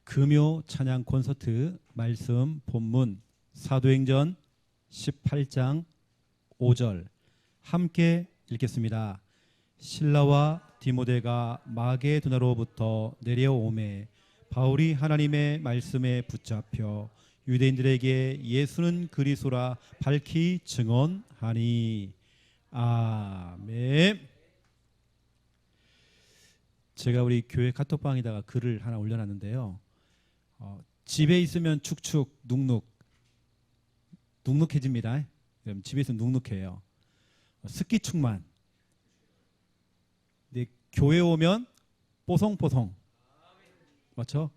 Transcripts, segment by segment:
금요 찬양 콘서트 말씀 본문 사도행전 18장 5절 함께 읽겠습니다. 실라와 디모데가 마게도나로부터 내려오매 바울이 하나님의 말씀에 붙잡혀 유대인들에게 예수는 그리스도라 밝히 증언하니. 아멘. 제가 우리 교회 카톡방에다가 글을 하나 올려놨는데요. 집에 있으면 축축 눅눅해집니다. 집에 있으면 눅눅해요. 습기충만. 근데 교회 오면 뽀송뽀송. 맞죠?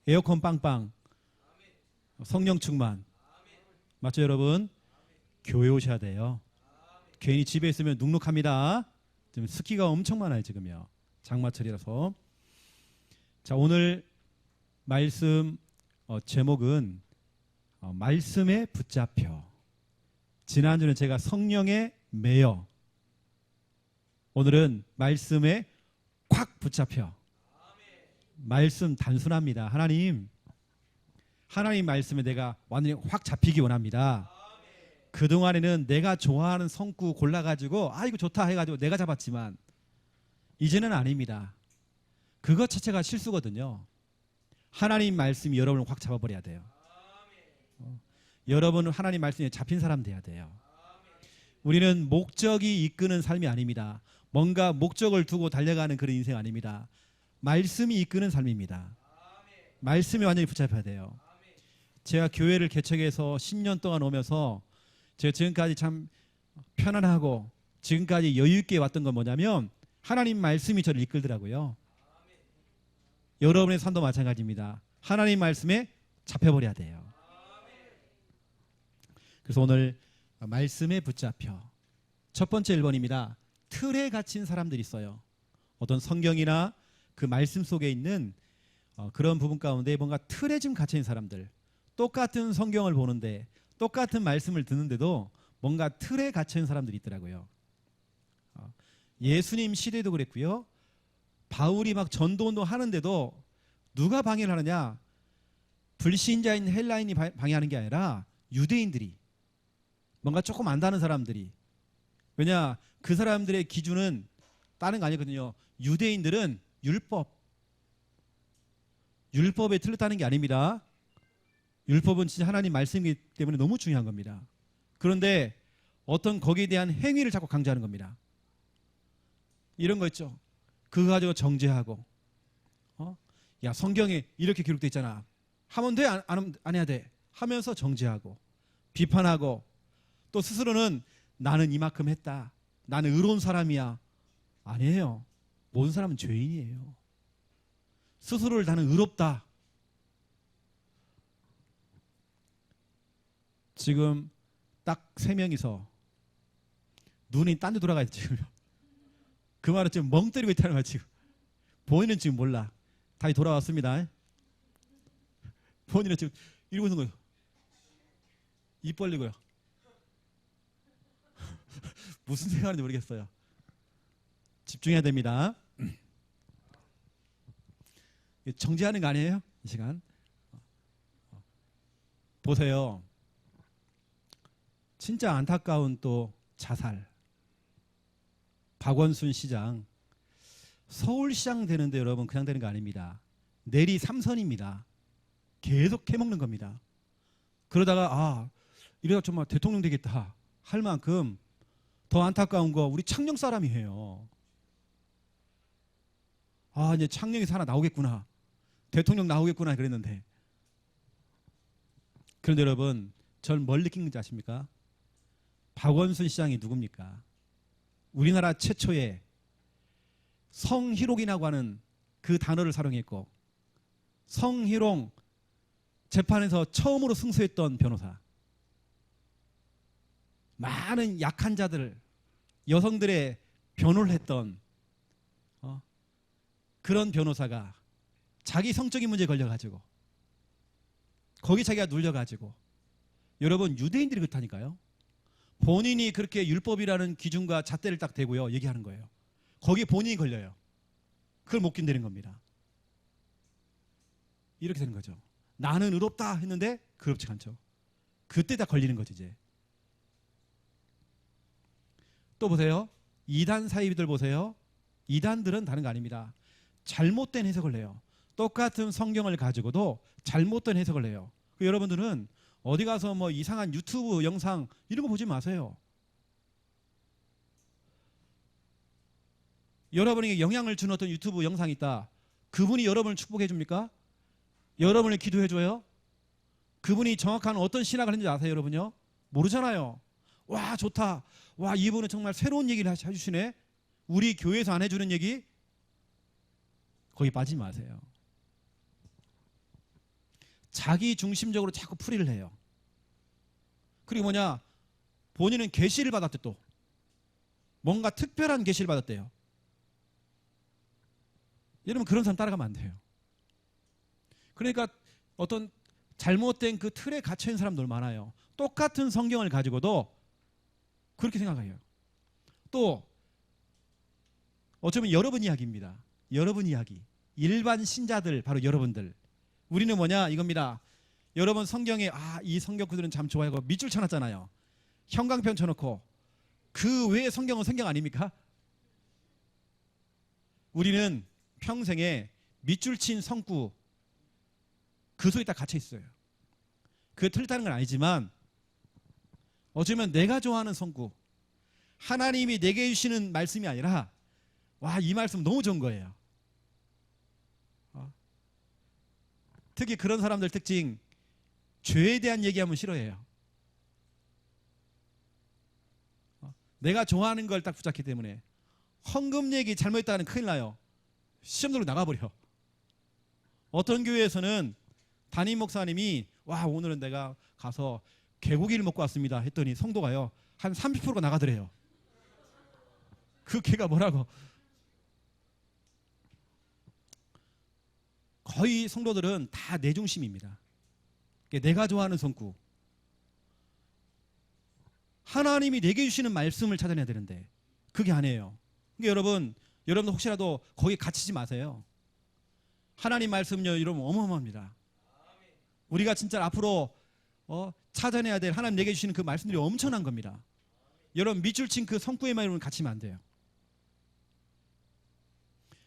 에어컨 빵빵. 성령 충만. 맞죠, 여러분? 교회 오셔야 돼요. 괜히 집에 있으면 눅눅합니다. 지금 습기가 엄청 많아요, 지금요. 장마철이라서. 자, 오늘 말씀 제목은 말씀에 붙잡혀. 지난주는 제가 성령에 매여. 오늘은 말씀에 콱 붙잡혀. 말씀 단순합니다. 하나님 말씀에 내가 완전히 확 잡히기 원합니다. 그동안에는 내가 좋아하는 성구 골라가지고 이거 좋다 해가지고 내가 잡았지만 이제는 아닙니다. 그것 자체가 실수거든요. 하나님 말씀이 여러분을 확 잡아버려야 돼요. 여러분은 하나님 말씀에 잡힌 사람 돼야 돼요. 우리는 목적이 이끄는 삶이 아닙니다. 뭔가 목적을 두고 달려가는 그런 인생 아닙니다. 말씀이 이끄는 삶입니다. 말씀에 완전히 붙잡혀야 돼요. 제가 교회를 개척해서 10년 동안 오면서 제가 지금까지 참 편안하고 지금까지 여유 있게 왔던 건 뭐냐면 하나님 말씀이 저를 이끌더라고요. 여러분의 삶도 마찬가지입니다. 하나님 말씀에 잡혀버려야 돼요. 그래서 오늘 말씀에 붙잡혀. 첫 번째 1번입니다. 틀에 갇힌 사람들이 있어요. 어떤 성경이나 그 말씀 속에 있는 그런 부분 가운데 뭔가 틀에 좀 갇혀있는 사람들. 똑같은 성경을 보는데 똑같은 말씀을 듣는데도 뭔가 틀에 갇혀있는 사람들이 있더라고요. 예수님 시대도 그랬고요. 바울이 막 전도운동 하는데도 누가 방해를 하느냐? 불신자인 헬라인이 방해하는 게 아니라 유대인들이, 뭔가 조금 안다는 사람들이. 왜냐? 그 사람들의 기준은 다른 거 아니거든요. 유대인들은 율법에 틀렸다는 게 아닙니다. 율법은 진짜 하나님 말씀이기 때문에 너무 중요한 겁니다. 그런데 어떤 거기에 대한 행위를 자꾸 강조하는 겁니다. 이런 거 있죠. 그거 가지고 정죄하고, 야 성경에 이렇게 기록되어 있잖아. 하면 돼? 안 해야 돼? 하면서 정죄하고 비판하고 또 스스로는 나는 이만큼 했다. 나는 의로운 사람이야. 아니에요. 모든 사람은 죄인이에요. 스스로를 나는 의롭다. 지금 딱 3명이서 눈이 딴 데 돌아가 있지 지금. 그 말은 지금 멍 때리고 있다는 거야 지금. 본인은 지금 몰라. 다시 돌아왔습니다. 본인은 지금 이러고 있는 거예요. 입 벌리고요. 무슨 생각하는지 모르겠어요. 집중해야 됩니다. 정지하는 거 아니에요? 이 시간. 보세요. 진짜 안타까운 또 자살. 박원순 시장. 서울시장 되는데 여러분 그냥 되는 거 아닙니다. 내리 3선입니다. 계속 해먹는 겁니다. 그러다가 이래가 정말 대통령 되겠다 할 만큼 더 안타까운 거 우리 창녕 사람이 해요. 이제 창녕에서 하나 나오겠구나. 대통령 나오겠구나 그랬는데. 그런데 여러분 절 뭘 느낀 건지 아십니까? 박원순 시장이 누굽니까? 우리나라 최초의 성희롱이라고 하는 그 단어를 사용했고 성희롱 재판에서 처음으로 승소했던 변호사. 많은 약한 자들, 여성들의 변호를 했던 그런 변호사가 자기 성적인 문제에 걸려가지고 거기 자기가 눌려가지고. 여러분 유대인들이 그렇다니까요. 본인이 그렇게 율법이라는 기준과 잣대를 딱 대고요 얘기하는 거예요. 거기에 본인이 걸려요. 그걸 못 견디는 겁니다. 이렇게 되는 거죠. 나는 의롭다 했는데 그렇지 않죠. 그때 다 걸리는 거지 이제. 또 보세요. 이단 사이비들 보세요. 이단들은 다른 거 아닙니다. 잘못된 해석을 해요. 똑같은 성경을 가지고도 잘못된 해석을 해요. 여러분들은 어디 가서 뭐 이상한 유튜브 영상 이런 거 보지 마세요. 여러분에게 영향을 주는 어떤 유튜브 영상이 있다. 그분이 여러분을 축복해 줍니까? 여러분을 기도해 줘요? 그분이 정확한 어떤 신학을 했는지 아세요, 여러분요? 모르잖아요. 와, 좋다. 와, 이분은 정말 새로운 얘기를 해주시네. 우리 교회에서 안 해주는 얘기? 거기 빠지지 마세요. 자기 중심적으로 자꾸 풀이를 해요. 그리고 뭐냐? 본인은 계시를 받았대 또. 뭔가 특별한 계시를 받았대요. 여러분 그런 사람 따라가면 안 돼요. 그러니까 어떤 잘못된 그 틀에 갇혀있는 사람들 많아요. 똑같은 성경을 가지고도 그렇게 생각해요. 또 어쩌면 여러분 이야기입니다. 여러분 이야기. 일반 신자들 바로 여러분들. 우리는 뭐냐 이겁니다. 여러분 성경에 이 성경 구들은 참 좋아요. 밑줄 쳐놨잖아요. 형광펜 쳐놓고 그 외의 성경은 성경 아닙니까? 우리는 평생에 밑줄 친 성구 그 속에 딱 갇혀 있어요. 그게 틀렸다는 건 아니지만 어쩌면 내가 좋아하는 성구 하나님이 내게 주시는 말씀이 아니라 와, 이 말씀 너무 좋은 거예요. 특히 그런 사람들 특징 죄에 대한 얘기하면 싫어해요. 내가 좋아하는 걸 딱 붙잡기 때문에 헌금 얘기 잘못했다가는 큰일 나요. 시험들로 나가버려. 어떤 교회에서는 담임 목사님이 와, 오늘은 내가 가서 개고기를 먹고 왔습니다 했더니 성도가요 한 30%가 나가더래요. 그 걔가 뭐라고. 거의 성도들은 다 내 중심입니다. 내가 좋아하는 성구. 하나님이 내게 주시는 말씀을 찾아내야 되는데 그게 아니에요. 그러니까 여러분 혹시라도 거기 갇히지 마세요. 하나님 말씀요 여러분 어마어마합니다. 우리가 진짜 앞으로 찾아내야 될 하나님 내게 주시는 그 말씀들이 엄청난 겁니다. 여러분 밑줄 친 그 성구에만 여러분 갇히면 안 돼요.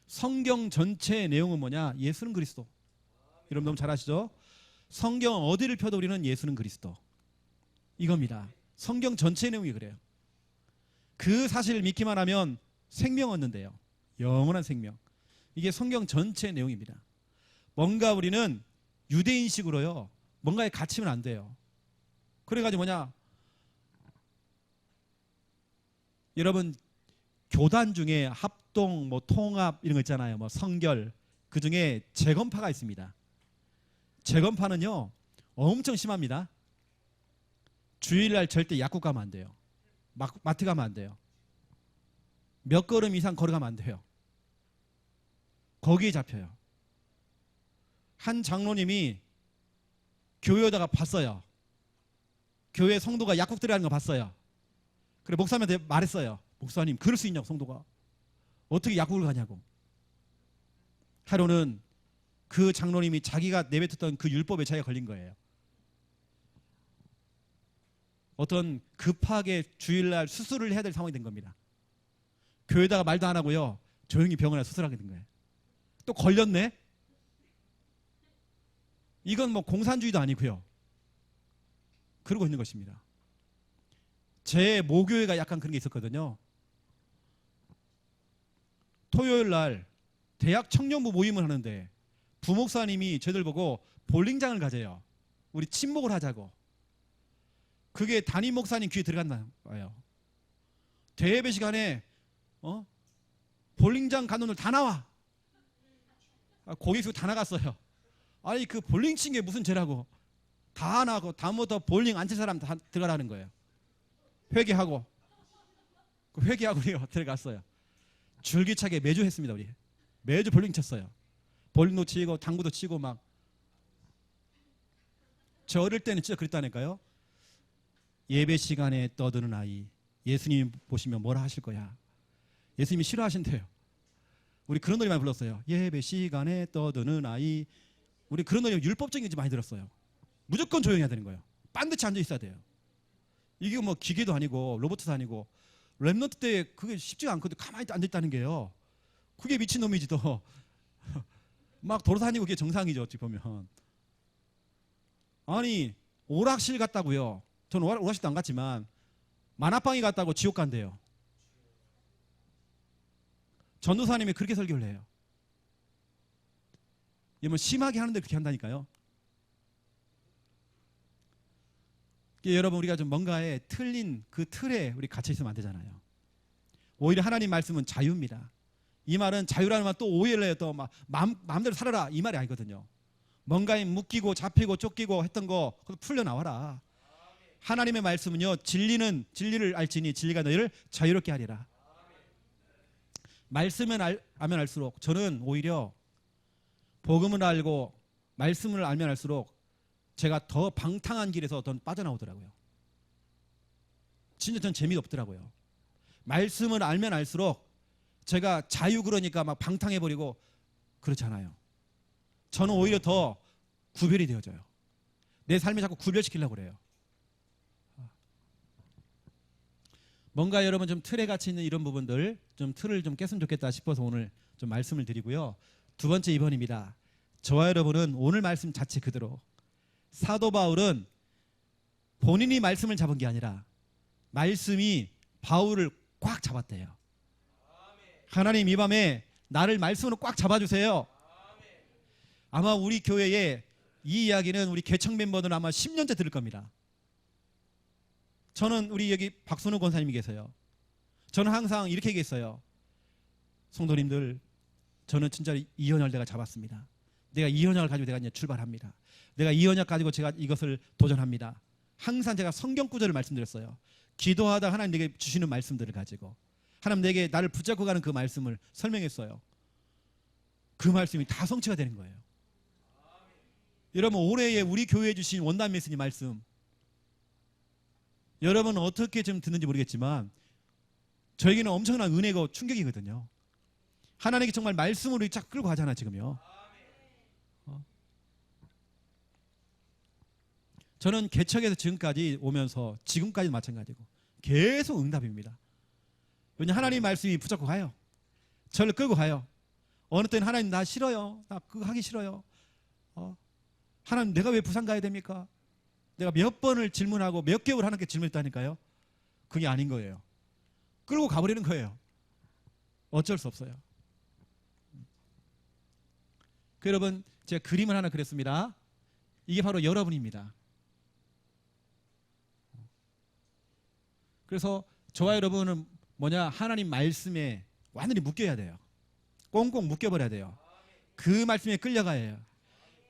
성경 전체의 내용은 뭐냐? 예수는 그리스도. 여러분 너무 잘 아시죠? 성경 어디를 펴도 우리는 예수는 그리스도. 이겁니다. 성경 전체의 내용이 그래요. 그 사실을 믿기만 하면 생명 얻는데요. 영원한 생명. 이게 성경 전체의 내용입니다. 뭔가 우리는 유대인식으로요. 뭔가에 갇히면 안 돼요. 그래가지고 뭐냐? 여러분 교단 중에 합동, 통합 이런 거 있잖아요. 성결 그 중에 재건파가 있습니다. 재건파는요 엄청 심합니다. 주일날 절대 약국 가면 안 돼요. 마트 가면 안 돼요. 몇 걸음 이상 걸어가면 안 돼요. 거기에 잡혀요. 한 장로님이 교회 오다가 봤어요. 교회 성도가 약국 들어가는 거 봤어요. 그래 목사님한테 말했어요. 목사님 그럴 수 있냐고 성도가. 어떻게 약국을 가냐고. 하루는 그 장로님이 자기가 내뱉었던 그 율법에 자기가 걸린 거예요. 어떤 급하게 주일날 수술을 해야 될 상황이 된 겁니다. 교회에다가 말도 안 하고요. 조용히 병원에 수술하게 된 거예요. 또 걸렸네? 이건 공산주의도 아니고요. 그러고 있는 것입니다. 제 모교회가 약간 그런 게 있었거든요. 토요일 날 대학 청년부 모임을 하는데 부목사님이 저희들 보고 볼링장을 가져요. 우리 친목을 하자고. 그게 담임 목사님 귀에 들어갔나 봐요. 대예배 시간에 볼링장 간 오늘 다 나와. 고객 수다 나갔어요. 아니 그 볼링 친 게 무슨 죄라고. 다 나고 다음부터 볼링 안 칠 사람 다 들어가라는 거예요. 회개하고 회개하고요 들어갔어요. 줄기차게 매주 했습니다. 우리 매주 볼링 쳤어요. 볼링도 치고 당구도 치고 막. 저 어릴 때는 진짜 그랬다니까요. 예배 시간에 떠드는 아이 예수님 보시면 뭐라 하실 거야. 예수님이 싫어하신대요. 우리 그런 노래 많이 불렀어요. 예배 시간에 떠드는 아이 우리 그런 거 율법적인 게 많이 들었어요. 무조건 조용해야 되는 거예요. 반드시 앉아 있어야 돼요. 이게 뭐 기계도 아니고 로봇도 아니고 랩넌트 때 그게 쉽지가 않거든요. 가만히 앉아 있다는 게요. 그게 미친놈이지 또. 막 돌아다니고 그게 정상이죠. 어찌 보면. 아니 오락실 갔다고요. 저는 오락실도 안 갔지만 만화방에 갔다고 지옥 간대요. 전도사님이 그렇게 설교를 해요. 이게 뭐 심하게 하는데 그렇게 한다니까요. 여러분 우리가 좀 뭔가에 틀린 그 틀에 우리 갇혀 있으면 안 되잖아요. 오히려 하나님 말씀은 자유입니다. 이 말은 자유라는 말 또 오해를 해요. 또 막 마음대로 살아라 이 말이 아니거든요. 뭔가에 묶이고 잡히고 쫓기고 했던 거 풀려 나와라. 하나님의 말씀은요. 진리를 알지니 진리가 너희를 자유롭게 하리라. 말씀을 알면 알수록 저는 오히려 복음을 알고 말씀을 알면 알수록 제가 더 방탕한 길에서 더 빠져나오더라고요. 진짜 전 재미가 없더라고요. 말씀을 알면 알수록 제가 자유 그러니까 막 방탕해버리고 그렇잖아요. 저는 오히려 더 구별이 되어져요. 내 삶을 자꾸 구별시키려고 그래요. 뭔가 여러분 좀 틀에 갇혀 있는 이런 부분들 좀 틀을 좀 깼으면 좋겠다 싶어서 오늘 좀 말씀을 드리고요. 두 번째 2번입니다. 저와 여러분은 오늘 말씀 자체 그대로 사도 바울은 본인이 말씀을 잡은 게 아니라 말씀이 바울을 꽉 잡았대요. 하나님 이 밤에 나를 말씀으로 꽉 잡아주세요. 아마 우리 교회에 이 이야기는 우리 개척 멤버들은 아마 10년째 들을 겁니다. 저는 우리 여기 박선우 권사님이 계세요. 저는 항상 이렇게 얘기했어요. 성도님들 저는 진짜 이 언약을 내가 잡았습니다. 내가 이 언약을 가지고 내가 이제 출발합니다. 내가 이 언약 가지고 제가 이것을 도전합니다. 항상 제가 성경 구절을 말씀드렸어요. 기도하다 하나님 내게 주시는 말씀들을 가지고 하나님 내게 나를 붙잡고 가는 그 말씀을 설명했어요. 그 말씀이 다 성취가 되는 거예요. 여러분 올해에 우리 교회에 주신 원단 메시지 말씀 여러분은 어떻게 좀 듣는지 모르겠지만 저에게는 엄청난 은혜고 충격이거든요. 하나님께 정말 말씀으로 쫙 끌고 가잖아 지금요. 저는 개척에서 지금까지 오면서 지금까지 마찬가지고 계속 응답입니다. 왜냐하면 하나님 말씀이 붙잡고 가요. 저를 끌고 가요. 어느 때는 하나님 나 싫어요. 나 그거 하기 싫어요. 하나님 내가 왜 부산 가야 됩니까? 내가 몇 번을 질문하고 몇 개월 하나님께 질문했다니까요. 그게 아닌 거예요. 끌고 가버리는 거예요. 어쩔 수 없어요. 여러분 제가 그림을 하나 그렸습니다. 이게 바로 여러분입니다. 그래서 저와 여러분은 뭐냐 하나님 말씀에 완전히 묶여야 돼요. 꽁꽁 묶여버려야 돼요. 그 말씀에 끌려가야 해요.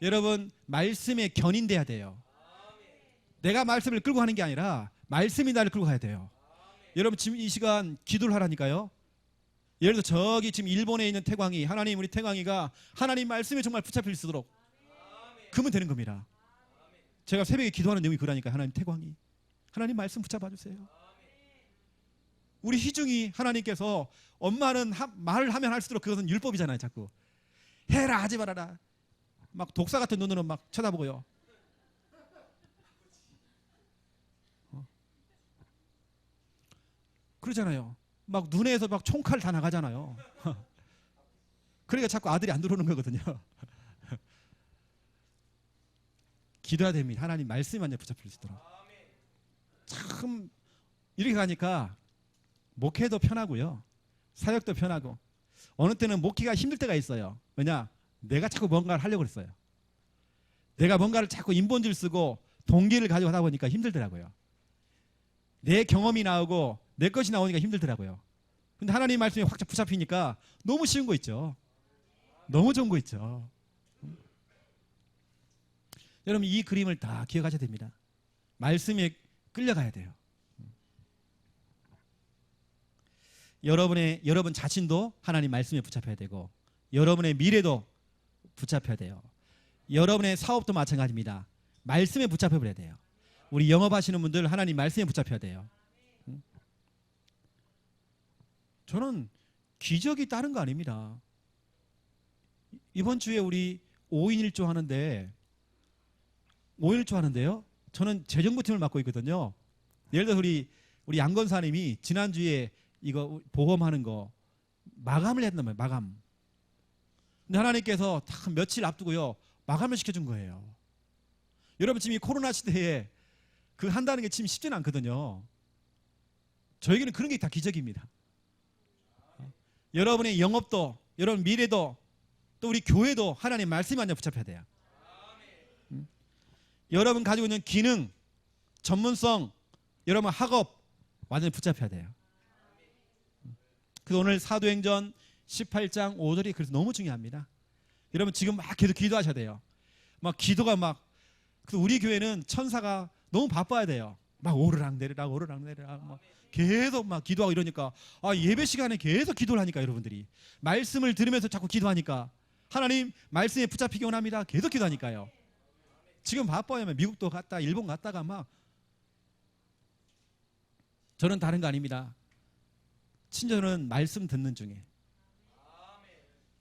여러분 말씀에 견인돼야 돼요. 내가 말씀을 끌고 가는 게 아니라 말씀이 나를 끌고 가야 돼요. 여러분 지금 이 시간 기도를 하라니까요. 예를 들어 저기 지금 일본에 있는 태광이 하나님 우리 태광이가 하나님 말씀에 정말 붙잡힐 수 있도록 그러면 되는 겁니다. 제가 새벽에 기도하는 내용이 그러니까 하나님 태광이 하나님 말씀 붙잡아 주세요. 우리 희중이 하나님께서 엄마는 말을 하면 할수록 그것은 율법이잖아요. 자꾸 해라 하지 말아라 막 독사 같은 눈으로 막 쳐다보고요. 그러잖아요. 막 눈에서 막 총칼 다 나가잖아요. 그러니까 자꾸 아들이 안 들어오는 거거든요. 기도해야 됩니다. 하나님 말씀이 완전히 붙잡힐 수 있도록. 참 이렇게 가니까 목회도 편하고요. 사역도 편하고 어느 때는 목회가 힘들 때가 있어요. 왜냐? 내가 자꾸 뭔가를 하려고 그랬어요. 내가 뭔가를 자꾸 인본질 쓰고 동기를 가지고 하다 보니까 힘들더라고요. 내 경험이 나오고 내 것이 나오니까 힘들더라고요. 근데 하나님 말씀이 확 붙잡히니까 너무 쉬운 거 있죠. 너무 좋은 거 있죠. 여러분 이 그림을 다 기억하셔야 됩니다. 말씀에 끌려가야 돼요. 여러분 자신도 하나님 말씀에 붙잡혀야 되고 여러분의 미래도 붙잡혀야 돼요. 여러분의 사업도 마찬가지입니다. 말씀에 붙잡혀버려야 돼요. 우리 영업하시는 분들 하나님 말씀에 붙잡혀야 돼요. 저는 기적이 다른 거 아닙니다. 이번 주에 우리 5인 1조 하는데 5인 1조 하는데요. 저는 재정부팀을 맡고 있거든요. 예를 들어 우리 양건사님이 지난주에 이거 보험하는 거 마감을 했단 말이에요. 마감. 근데 하나님께서 딱 며칠 앞두고요. 마감을 시켜준 거예요. 여러분 지금 이 코로나 시대에 그 한다는 게 지금 쉽지는 않거든요. 저에게는 그런 게 다 기적입니다. 여러분의 영업도, 여러분 미래도, 또 우리 교회도 하나님 말씀이 완전 붙잡혀야 돼요. 여러분 가지고 있는 기능, 전문성, 여러분 학업 완전히 붙잡혀야 돼요. 그래서 오늘 사도행전 18장 5절이 그래서 너무 중요합니다. 여러분 지금 막 계속 기도하셔야 돼요. 막 기도가 막, 그래서 우리 교회는 천사가 너무 바빠야 돼요. 막 오르락 내리락 오르락 내리락 막 계속 막 기도하고 이러니까 예배 시간에 계속 기도를 하니까 여러분들이 말씀을 들으면서 자꾸 기도하니까 하나님 말씀에 붙잡히기 원합니다. 계속 기도하니까요. 지금 바빠요. 미국도 갔다 일본 갔다가 막. 저는 다른 거 아닙니다. 친절은 말씀 듣는 중에.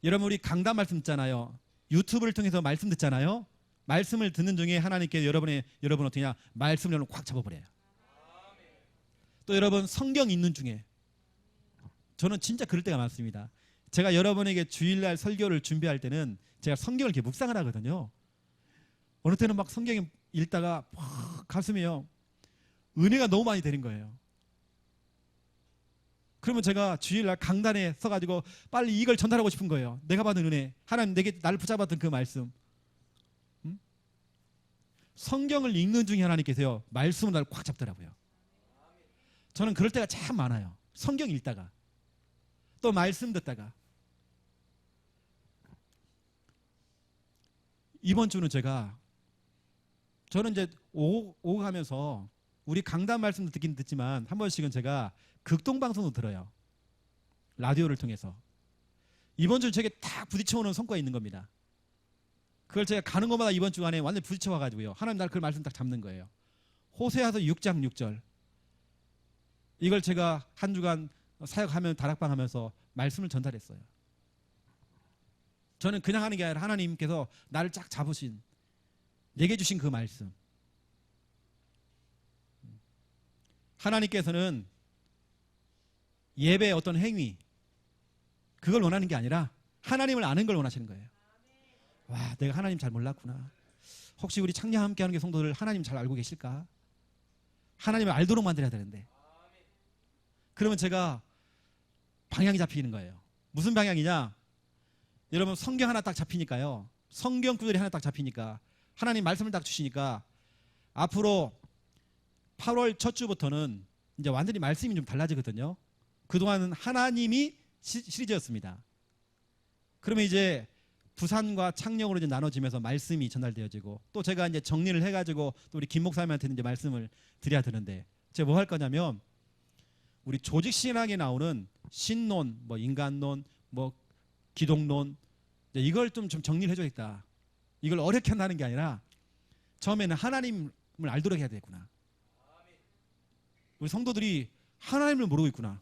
여러분 우리 강단 말씀 듣잖아요. 유튜브를 통해서 말씀 듣잖아요. 말씀을 듣는 중에 하나님께 여러분 어떻게 하냐, 말씀을 꽉 잡아버려요. 또 여러분 성경 읽는 중에, 저는 진짜 그럴 때가 많습니다. 제가 여러분에게 주일날 설교를 준비할 때는 제가 성경을 이렇게 묵상을 하거든요. 어느 때는 막 성경 읽다가 막 가슴에요 은혜가 너무 많이 되는 거예요. 그러면 제가 주일날 강단에 서가지고 빨리 이걸 전달하고 싶은 거예요. 내가 받은 은혜, 하나님 내게 나를 붙잡았던 그 말씀. 성경을 읽는 중에 하나님께서요 말씀을 나를 꽉 잡더라고요. 저는 그럴 때가 참 많아요. 성경 읽다가 또 말씀 듣다가. 이번 주는 저는 이제 오고 가면서 우리 강단 말씀도 듣긴 듣지만 한 번씩은 제가 극동방송도 들어요. 라디오를 통해서. 이번 주는 제게 딱 부딪혀오는 성과가 있는 겁니다. 그걸 제가 가는 곳마다 이번 주간에 완전히 부딪혀 와가지고요. 하나님 날 그 말씀 딱 잡는 거예요. 호세아서 6장 6절. 이걸 제가 한 주간 사역하면 다락방 하면서 말씀을 전달했어요. 저는 그냥 하는 게 아니라 하나님께서 나를 쫙 잡으신, 내게 주신 그 말씀. 하나님께서는 예배의 어떤 행위, 그걸 원하는 게 아니라 하나님을 아는 걸 원하시는 거예요. 와, 내가 하나님 잘 몰랐구나. 혹시 우리 창녕 함께하는 게 성도들 하나님 잘 알고 계실까? 하나님을 알도록 만들어야 되는데. 그러면 제가 방향이 잡히는 거예요. 무슨 방향이냐? 여러분 성경 하나 딱 잡히니까요. 성경 구절이 하나 딱 잡히니까, 하나님 말씀을 딱 주시니까 앞으로 8월 첫 주부터는 이제 완전히 말씀이 좀 달라지거든요. 그동안은 하나님이 시리즈였습니다. 그러면 이제 부산과 창녕으로 이제 나눠지면서 말씀이 전달되어지고, 또 제가 이제 정리를 해가지고 또 우리 김 목사님한테는 이제 말씀을 드려야 되는데, 제가 뭐 할 거냐면 우리 조직 신학에 나오는 신론, 뭐 인간론, 뭐 기독론, 이걸 좀 정리를 해줘야겠다. 이걸 어렵게 한다는 게 아니라 처음에는 하나님을 알도록 해야 되겠구나. 우리 성도들이 하나님을 모르고 있구나.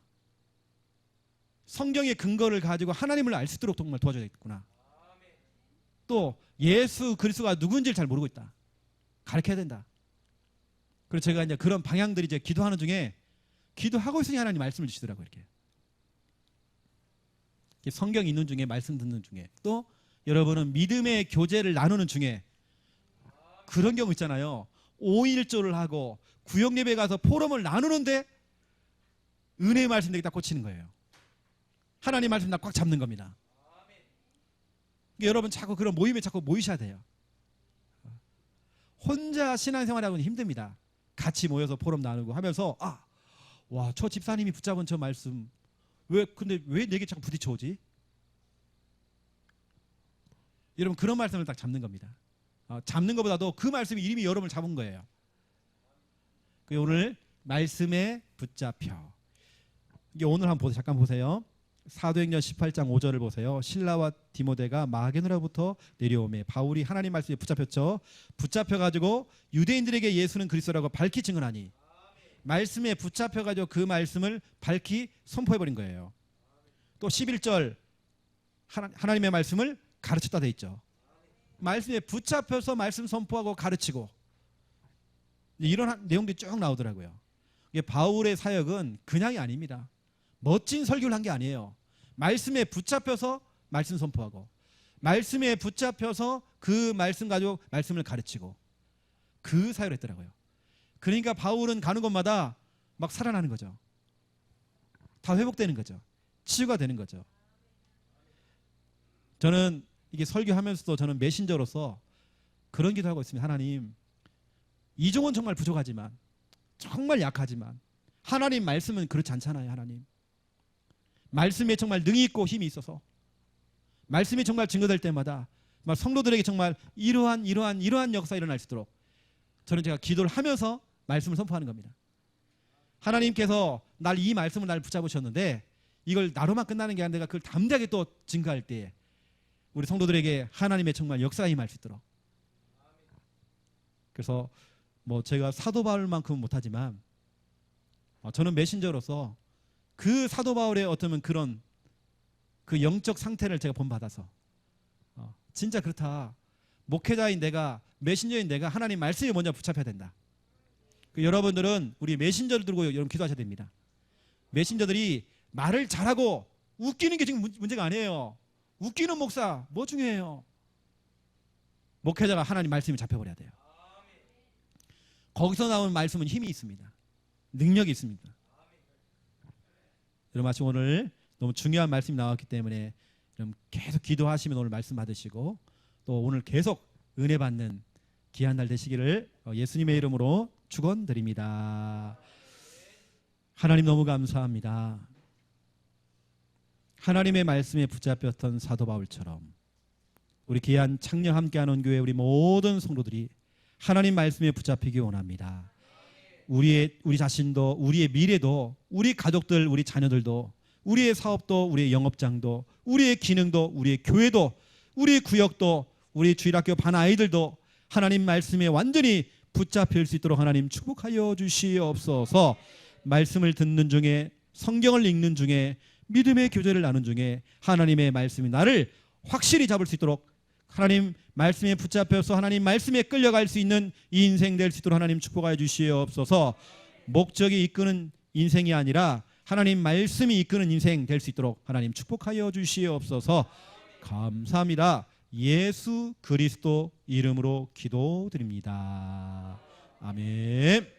성경의 근거를 가지고 하나님을 알 수 있도록 정말 도와줘야겠구나. 또 예수 그리스도가 누군지를 잘 모르고 있다. 가르쳐야 된다. 그래서 제가 이제 그런 방향들이 이제 기도하는 중에, 기도하고 있으니 하나님 말씀을 주시더라고요. 이렇게 성경 읽는 중에, 말씀 듣는 중에, 또 여러분은 믿음의 교제를 나누는 중에, 그런 경우 있잖아요. 5.1조를 하고 구역 예배 가서 포럼을 나누는데 은혜의 말씀 되게 딱 꽂히는 거예요. 하나님 말씀 딱 꽉 잡는 겁니다. 여러분 자꾸 그런 모임에 자꾸 모이셔야 돼요. 혼자 신앙생활하고는 힘듭니다. 같이 모여서 포럼 나누고 하면서 와, 저 집사님이 붙잡은 저 말씀 근데 왜 내게 자꾸 부딪혀 오지? 여러분 그런 말씀을 딱 잡는 겁니다. 잡는 것보다도 그 말씀이 이름이 여러분을 잡은 거예요. 오늘 말씀에 붙잡혀. 이게 오늘 한번 보세요. 잠깐 보세요. 사도행전 18장 5절을 보세요. 신라와 디모데가 마게도냐로부터 내려오매 바울이 하나님 말씀에 붙잡혔죠. 붙잡혀가지고 유대인들에게 예수는 그리스도라고 밝히 증언하니, 말씀에 붙잡혀가지고 그 말씀을 밝히 선포해버린 거예요. 또 11절 하나님의 말씀을 가르쳤다 돼 있죠. 말씀에 붙잡혀서 말씀 선포하고 가르치고, 이런 내용들이 쭉 나오더라고요. 이게 바울의 사역은 그냥이 아닙니다. 멋진 설교를 한 게 아니에요. 말씀에 붙잡혀서 말씀 선포하고, 말씀에 붙잡혀서 그 말씀 가지고 말씀을 가르치고, 그 사역을 했더라고요. 그러니까 바울은 가는 곳마다 막 살아나는 거죠. 다 회복되는 거죠. 치유가 되는 거죠. 저는 이게 설교하면서도 저는 메신저로서 그런 기도하고 있습니다. 하나님, 이종은 정말 부족하지만, 정말 약하지만 하나님 말씀은 그렇지 않잖아요. 하나님 말씀에 정말 능이 있고 힘이 있어서, 말씀이 정말 증거될 때마다 성도들에게 정말 이러한 역사가 일어날 수 있도록 저는 제가 기도를 하면서 말씀을 선포하는 겁니다. 하나님께서 이 말씀을 날 붙잡으셨는데 이걸 나로만 끝나는 게 아니라 그걸 담대하게 또 증거할 때에 우리 성도들에게 하나님의 정말 역사가 임할 수 있도록. 그래서 제가 사도 바울만큼은 못하지만 저는 메신저로서 그 사도 바울의 어떤 그런 그 영적 상태를 제가 본받아서 진짜 그렇다. 목회자인 내가, 메신저인 내가 하나님 말씀에 먼저 붙잡혀야 된다. 여러분들은 우리 메신저를 들고 여러분 기도하셔야 됩니다. 메신저들이 말을 잘하고 웃기는 게 지금 문제가 아니에요. 웃기는 목사 뭐 중요해요? 목회자가 하나님 말씀에 잡혀버려야 돼요. 거기서 나오는 말씀은 힘이 있습니다. 능력이 있습니다. 여러분 마침 오늘 너무 중요한 말씀이 나왔기 때문에 여러분 계속 기도하시면 오늘 말씀 받으시고 또 오늘 계속 은혜 받는 귀한 날 되시기를 예수님의 이름으로 축원드립니다. 하나님 너무 감사합니다. 하나님의 말씀에 붙잡혔던 사도 바울처럼 우리 귀한 창녕 함께하는 교회 우리 모든 성도들이 하나님 말씀에 붙잡히기 원합니다. 우리 자신도, 우리의 미래도, 우리 가족들, 우리 자녀들도, 우리의 사업도, 우리의 영업장도, 우리의 기능도, 우리의 교회도, 우리의 구역도, 우리 주일학교 반 아이들도 하나님 말씀에 완전히 붙잡힐 수 있도록 하나님 축복하여 주시옵소서. 말씀을 듣는 중에, 성경을 읽는 중에, 믿음의 교제를 나눈 중에 하나님의 말씀이 나를 확실히 잡을 수 있도록 하나님 말씀에 붙잡혀서 하나님 말씀에 끌려갈 수 있는 이 인생 될 수 있도록 하나님 축복하여 주시옵소서. 목적이 이끄는 인생이 아니라 하나님 말씀이 이끄는 인생 될 수 있도록 하나님 축복하여 주시옵소서. 감사합니다. 예수 그리스도 이름으로 기도드립니다. 아멘.